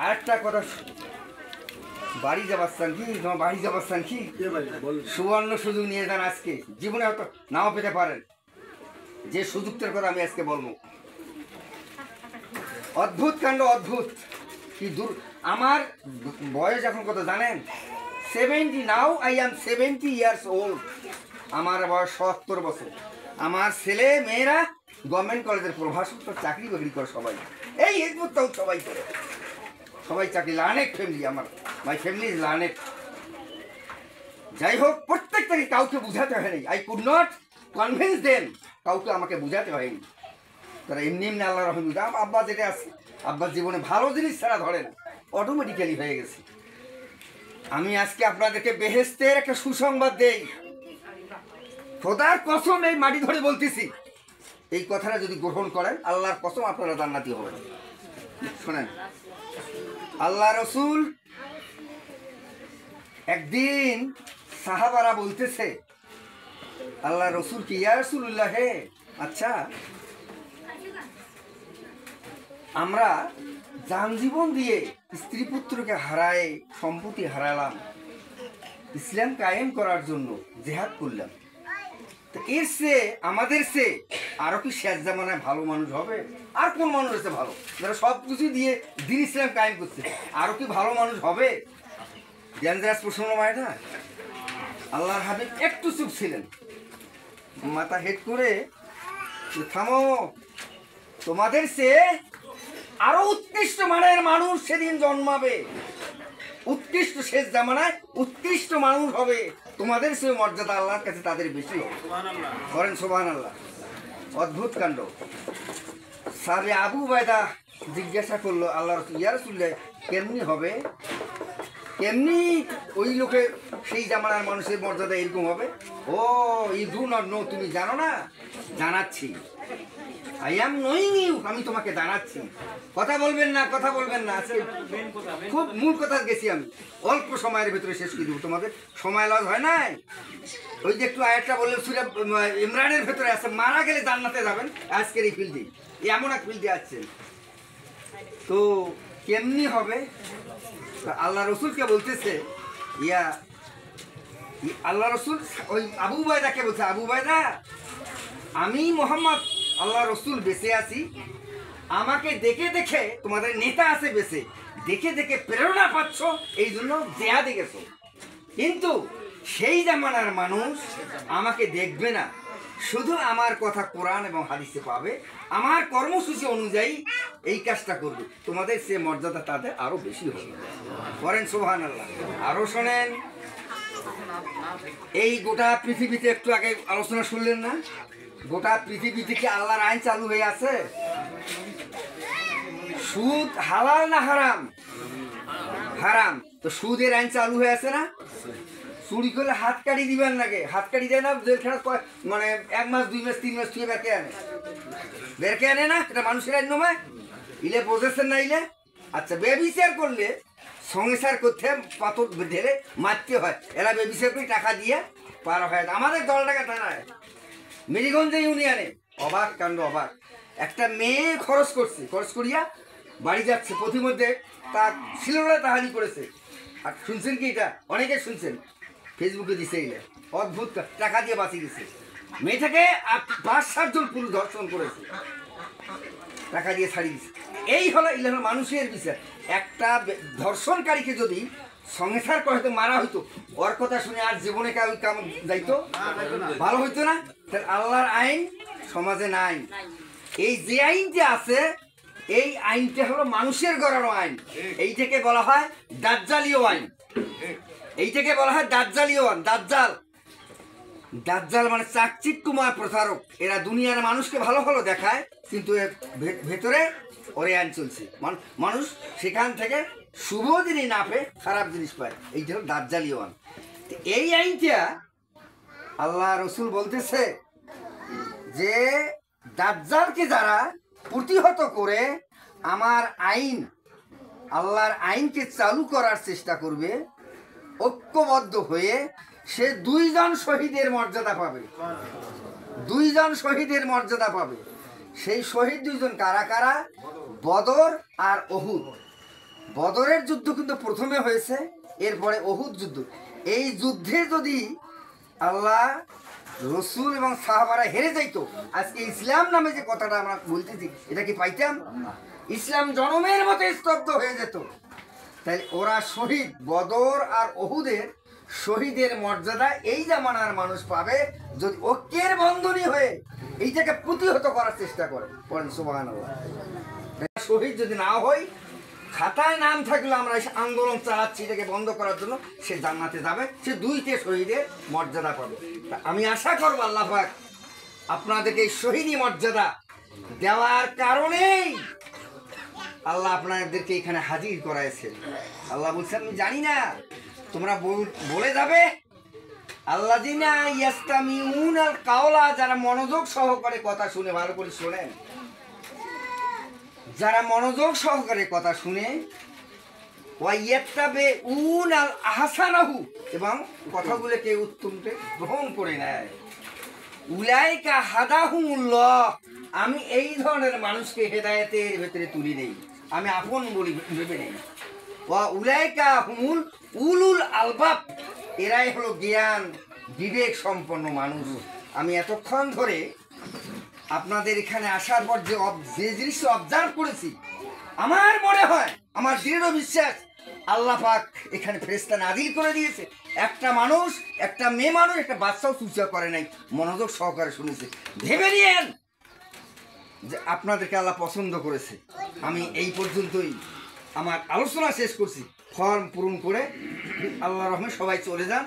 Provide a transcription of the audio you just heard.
আরেকটা কথা, বাড়ি যাবার স্থান কি, তোমার বাড়ি যাবার স্থান কি, সুবর্ণ সুযোগ নিয়ে যান। আজকে জীবনে হয়তো নাও পেতে পারেন, যে সুযোগটার কথা আমি আজকে বলবো। অদ্ভুত কাণ্ড, অদ্ভুত কি দূর। আমার বয়স এখন কত জানেন? 70। Now I am 70 years old. আমার বয়স 70 বছর। আমার ছেলে মেয়েরা গভর্নমেন্ট কলেজের প্রভাষক, চাকরি বাকরি করে সবাই। এই এজমুরটাও সবাই করে, সবাই চাকরি। লানেট ফ্যামিলি, আমার মাই ফ্যামিলি ইজ লানেট। যাই হোক, প্রত্যেকটাকে কাউকে বুঝাতে হয়নি। I could not convince them, কাউকে আমাকে বুঝাতে হয়নি। তারা এমনি এমনি আল্লাহ রহমদুল্লাহ। আব্বা যেটা আছে, আব্বার জীবনে ভালো জিনিস ছাড়া ধরে না, অটোমেটিক্যালি হয়ে গেছে। আমি আজকে আপনাদেরকে বেহেশতের একটা সুসংবাদ দেই। খোদার কসম, এই মাটি ধরে বলতেছি, এই কথাটা যদি গ্রহণ করেন, আল্লাহর কসম আপনারা জান্নাতি হবেন। শোনেন, আল্লাহ রসুল একদিন সাহাবারা বলতেছে, আল্লাহ রসুল কি, ইয়া রাসূলুল্লাহ, হে আচ্ছা আমরা জান জীবন দিয়ে স্ত্রী পুত্রকে হারায়, সম্পত্তি হারালাম, ইসলাম কায়েম করার জন্য জিহাদ করলাম, তো এর চেয়ে আমাদের চেয়ে আরো কি শেষ জামানায় ভালো মানুষ হবে? আর কোন মানুষ আছে ভালো, যারা সব কিছু দিয়ে দিন ইসলাম কায়েম করছে? আরো কি ভালো মানুষ হবে? ডেঞ্জারাস প্রশ্ন নয় না? আল্লাহর হাবিব একটু চুপ ছিলেন, মাথা হেড করে, থামো, তোমাদের চেয়ে আরো উৎকৃষ্ট মানের মানুষ সেদিন জন্মাবে, উৎকৃষ্ট শেষ জামানায় উৎকৃষ্ট মানুষ হবে, তোমাদের সে মর্যাদা আল্লাহর কাছে তাদের বেশি হবে। করেন সুবহানাল্লাহ। অদ্ভুত কাণ্ড। সাহাবী আবু উবাইদা জিজ্ঞাসা করলো, আল্লাহ রাসূল, ইয়া রাসূলুল্লাহ, কেমনি হবে, কেমনি ওই লোকে সেই জামানার মানুষের মর্যাদা এরকম হবে? ও ইউ ডু নট নো, তুমি জানো না? জানাচ্ছি, আই এম নোয়িং ইউ, আমি তোমাকে জানাচ্ছি। কথা বলবেন না, কথা বলবেন না। আজকে খুব মূল কথা গেছি আমি, অল্প সময়ের ভিতরে শেষ করে দেবো, তোমাদের সময় লস হয় নাই। ওই যে একটু আরেকটা বললেন, সূরা ইমরানের ভেতরে আছে, মারা গেলে জান্নাতে যাবেন। আজকের এই ফিল্ডে, এমন এক ফিল্ডে আসছেন, তো কেমনি হবে? আল্লাহ রসুলকে বলতেছে, ইয়া আল্লাহ রসুল ওই আবু উবাইদাকে বলছে, আবু উবাইদা, আমি মোহাম্মদ আল্লাহ রসুল বেঁচে আছি, আমাকে দেখে দেখে তোমাদের নেতা আছে বেঁচে, দেখে দেখে প্রেরণা পাচ্ছ, এই জন্য জেহাদে গেছো। কিন্তু সেই জামানার মানুষ আমাকে দেখবে না, শুধু আমার কথা কোরআন এবং হাদিসে পাবে, আমার কর্মসূচি অনুযায়ী এই কাজটা করবে, তোমাদের সে মর্যাদা তাদের আরো বেশি হবে। করেন সুবহানাল্লাহ। আরো শোনেন, এই গোটা পৃথিবীতে একটু আগে আলোচনা শুনলেন না, গোটা পৃথিবী থেকে আল্লাহর আইন চালু হয়ে আছে। সুদ হালাল না হারাম? হারাম। তো সুদের আইন চালু হয়ে আছে না? চুরি করলে হাত কাটি দিবেন নাকি? হাত কাটি দেয় না, জেলখানা মানে 1 মাস 2 মাস 3 মাস ছুঁয়ে বেরকে আনে, বেরকে আনে না? এটা মানুষের আইন নয়, ইলে বোঝেছেন না ইলে? আচ্ছা, বেবিচার করলে সংসার করতে পাথর ঢেলে মারতে হয়, এরা বেবিচার করে টাকা দিয়ে পার হয়। আমাদের 10 টাকা থানায় মেরিগঞ্জে ইউনিয়নে অবাক কাণ্ড, অবাক। একটা মেয়ে খরচ করছে, খরচ করিয়া বাড়ি যাচ্ছে, প্রতিমধ্যে তার শিলরা তাহানি করেছে। আর শুনছেন কি, এটা অনেকে শুনছেন, ফেসবুকে দিছে, এলে অদ্ভুত, টাকা দিয়ে বাঁচিয়ে গেছে। মেয়েটাকে 5-7 জন পুরুষ ধর্ষণ করেছে, টাকা দিয়ে ছাড়িয়ে দিচ্ছে। এই হলো ইলানো মানুষের বিচার। একটা ধর্ষণকারীকে যদি সংসার করে হয়তো মারা হইতো, ওর কথা শুনে আর জীবনে কেমন যাইতো, ভালো হইতো না? তাহলে আল্লাহর আইন সমাজে নাই। এই যে আইনটা আছে, এই আইনটা হলো মানুষের গড়ানো আইন। এইটাকে বলা হয় দাজ্জালীয় আইন, এইটাকে বলা হয় দাজ্জালীয় আইন। দাজ্জাল, দাজ্জাল মানে চাকচিক্যময় প্রচারক। এরা দুনিয়ার মানুষকে ভালো ভালো দেখায়, কিন্তু ভেতরে ওরে আইন চলছে। মানুষ সেখান থেকে শুভ জিনিস না পেয়ে খারাপ জিনিস পায়। এইটা হলো দাজ্জালীয় আইন। এই আইনটা আল্লাহ রসুল বলতেছে যে দাজ্জালকে যারা প্রতিহত করে আমার আইন, আল্লাহর আইনকে চালু করার চেষ্টা করবে ঐক্যবদ্ধ হয়ে, সে 2 জন শহীদের মর্যাদা পাবে, 2 জন শহীদের মর্যাদা পাবে। সেই শহীদ 2 জন কারা কারা? বদর আর উহুদ। বদরের যুদ্ধ কিন্তু প্রথমে হয়েছে, এরপরে উহুদ যুদ্ধ। এই যুদ্ধে যদি আল্লাহ, রসুল এবং সাহাবারা হেরে যাইতো, আজকে ইসলাম নামে যে কথাটা আমরা বলতেছি এটা কি পাইতাম? ইসলাম জনমের মতো স্তব্ধ হয়ে যেত। তাই ওরা শহীদ, বদর আর উহুদের শহীদের মর্যাদা এই জামানার মানুষ পাবে যদি ঐক্যের বন্ধনী হয়ে এইটাকে প্রতিহত করার চেষ্টা করে। সুবহানাল্লাহ। শহীদ যদি না হয়, খাতায় নাম থাকলে আমরা আন্দোলন চালাচ্ছি এটাকে বন্ধ করার জন্য, সে জান্নাতে যাবে, সে 2টে শহীদের মর্যাদা পাবে। তা আমি আশা করবো আল্লাহ পাক আপনাদেরকে এই শহীদি মর্যাদা দেওয়ার কারণেই আল্লাহ আপনাদেরকে এখানে হাজির করাইছেন। আল্লাহ বলছে আমি জানি না, তোমরা বলে যাবে আল্লাযিনা ইয়াস্তামিউনাল কাওলা, যারা মনোযোগ সহকারে কথা শুনে, ভালো করে শোনেন, যারা মনোযোগ সহকারে কথা শুনে, ওয়াইয়াত্তাবিউনাল আহসানাহু, এবং কথাগুলোকে উত্তমকে গ্রহণ করে নেয়, উলাইকা হাদাহুমুল্লাহ, আমি এই ধরনের মানুষকে হেদায়েতের ভেতরে তুলি নেই, আমি আপন বলি ভেবে নেই। ওয়া উলাইকা হুমুল উলুল আলবাব, এরাই হলো জ্ঞান বিবেক সম্পন্ন মানুষ। আমি এতক্ষণ ধরে আপনাদের এখানে আসার পর যে জিনিস অবজার্ভ করেছি, আমার মনে হয়, আমার দৃঢ় বিশ্বাস, আল্লাহ পাক এখানে ফেরেশতা নাযিল করে দিয়েছে। একটা মানুষ, একটা মেয়ে মানুষ, একটা বাচ্চাও চুচা করে নাই, মনোযোগ সহকারে শুনেছে। ভেবে নিয়েন যে আপনাদেরকে আল্লাহ পছন্দ করেছে। আমি এই পর্যন্তই আমার আলোচনা শেষ করছি। ফর্ম পূরণ করে আল্লাহর রহমতে সবাই চলে যান।